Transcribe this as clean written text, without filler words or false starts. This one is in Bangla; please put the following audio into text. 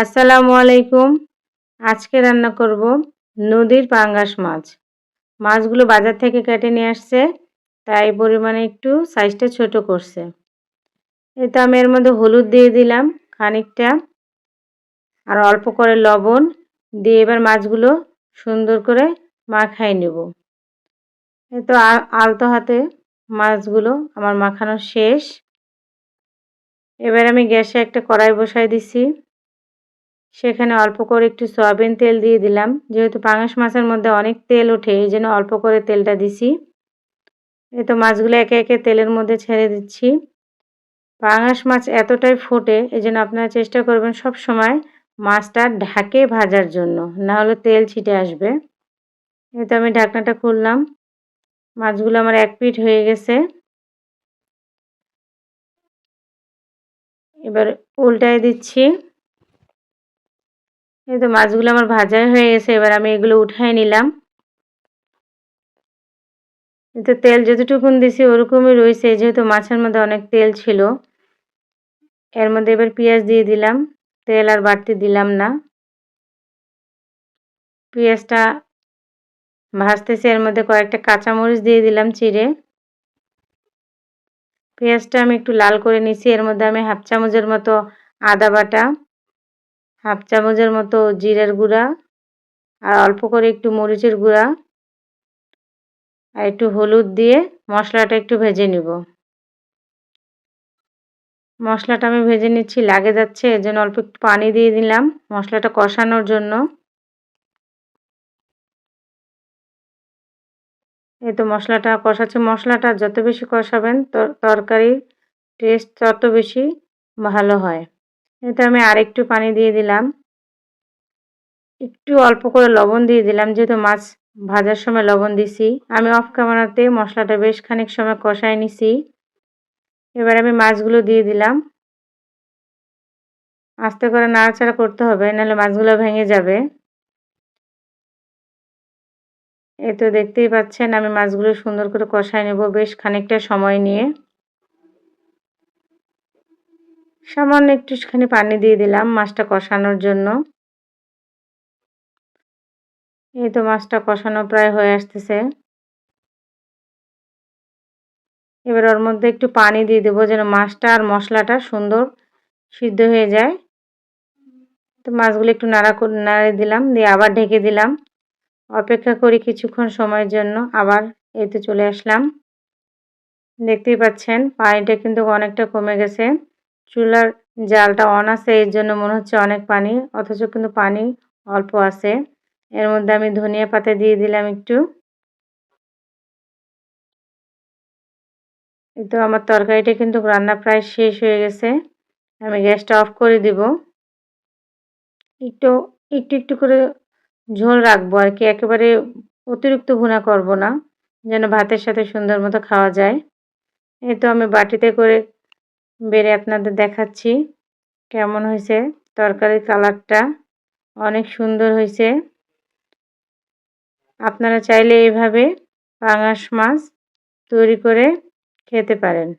আসসালামু আলাইকুম। আজকে রান্না করব নদীর পাঙ্গাস মাছ। মাছগুলো বাজার থেকে কেটে নিয়ে আসছে, তাই পরিমাণে একটু সাইজটা ছোট করছে। এতে আমি এর মধ্যে হলুদ দিয়ে দিলাম খানিকটা, আর অল্প করে লবণ দিয়ে এবার মাছগুলো সুন্দর করে মাখাই নেব। এই তো আলতো হাতে মাছগুলো আমার মাখানো শেষ। এবার আমি গ্যাসে একটা কড়াই বসাই দিছি। সেখানে অল্প করে একটু সয়াবিন তেল দিয়ে দিলাম। যেহেতু পাঙাশ মাছের মধ্যে অনেক তেল ওঠে, এই জন্য অল্প করে তেলটা দিছি। এই তো মাছগুলো একে একে তেলের মধ্যে ছেড়ে দিচ্ছি। পাঙাশ মাছ এতটাই ফোটে, এই জন্য আপনারা চেষ্টা করবেন সব সময় মাছটা ঢাকে ভাজার জন্য, না হলে তেল ছিটে আসবে। এই তো আমি ঢাকনাটা খুললাম। মাছগুলো আমার এক পিঠ হয়ে গেছে। এবার উল্টায় দিচ্ছি। এই তো মাছগুলো আমার ভাজাই হয়ে গেছে। এবার আমি এগুলো উঠায় নিলাম। কিন্তু তেল যতটুকুন দিছি ওরকমই রয়েছে, যেহেতু মাছের মধ্যে অনেক তেল ছিল। এর মধ্যে এবার পেঁয়াজ দিয়ে দিলাম। তেল আর বাড়তি দিলাম না। পেঁয়াজটা ভাজতেছি, এর মধ্যে কয়েকটা কাঁচামরিচ দিয়ে দিলাম চিড়ে। পেঁয়াজটা আমি একটু লাল করে নিছি। এর মধ্যে আমি হাফ চামচের মতো আদা বাটা, হাফ চামচের মতো জিরার গুঁড়া, আর অল্প করে একটু মরিচের গুঁড়া আর একটু হলুদ দিয়ে মশলাটা একটু ভেজে নিব। মশলাটা আমি ভেজে নিচ্ছি, লাগে যাচ্ছে, এর জন্য অল্প একটু পানি দিয়ে দিলাম মশলাটা কষানোর জন্য। এই তো মশলাটা কষাচ্ছে। মশলাটা যত বেশি কষাবেন তরকারির টেস্ট তত বেশি ভালো হয়। এতে আমি আরেকটু পানি দিয়ে দিলাম। একটু অল্প করে লবণ দিয়ে দিলাম, যেহেতু মাছ ভাজার সময় লবণ দিছি। আমি অফ ক্যামেরাতে মশলাটা বেশ খানিক সময় কষাই নিছি। এবার আমি মাছগুলো দিয়ে দিলাম। আস্তে করে নাড়াচাড়া করতে হবে, নাহলে মাছগুলো ভেঙে যাবে। এই তো দেখতেই পাচ্ছেন আমি মাছগুলো সুন্দর করে কষাই নেব বেশ খানিকটা সময় নিয়ে। সামান্য একটুখানি পানি দিয়ে দিলাম মাছটা কষানোর জন্য। এই তো মাছটা কষানো প্রায় হয়ে আসতেছে। এবার ওর মধ্যে একটু পানি দিয়ে দেবো, যেন মাছটা আর মশলাটা সুন্দর সিদ্ধ হয়ে যায়। তো মাছগুলো একটু নাড়ে দিলাম, দিয়ে আবার ঢেকে দিলাম। অপেক্ষা করি কিছুক্ষণ সময়ের জন্য। আবার এই তো চলে আসলাম। দেখতেই পাচ্ছেন পানিটা কিন্তু অনেকটা কমে গেছে। চুলার জালটা অন আছে, এর জন্য মনে হচ্ছে অনেক পানি, অথচ কিন্তু পানি অল্প আছে। এর মধ্যে আমি ধনিয়া পাতা দিয়ে দিলাম একটু। এই তো আমার তরকারিটা কিন্তু রান্না প্রায় শেষ হয়ে গেছে। আমি গ্যাসটা অফ করে দিব। একটু একটু একটু করে ঝোল রাখবো আর কি, একেবারে অতিরিক্ত ভুনা করব না, যেন ভাতের সাথে সুন্দর মতো খাওয়া যায়। এই তো আমি বাটিতে করে বেড়ে আপনাদের দেখাচ্ছি কেমন হয়েছে। তরকারির কালারটা অনেক সুন্দর হয়েছে। আপনারা চাইলে এইভাবে পাঙাশ মাছ তৈরি করে খেতে পারেন।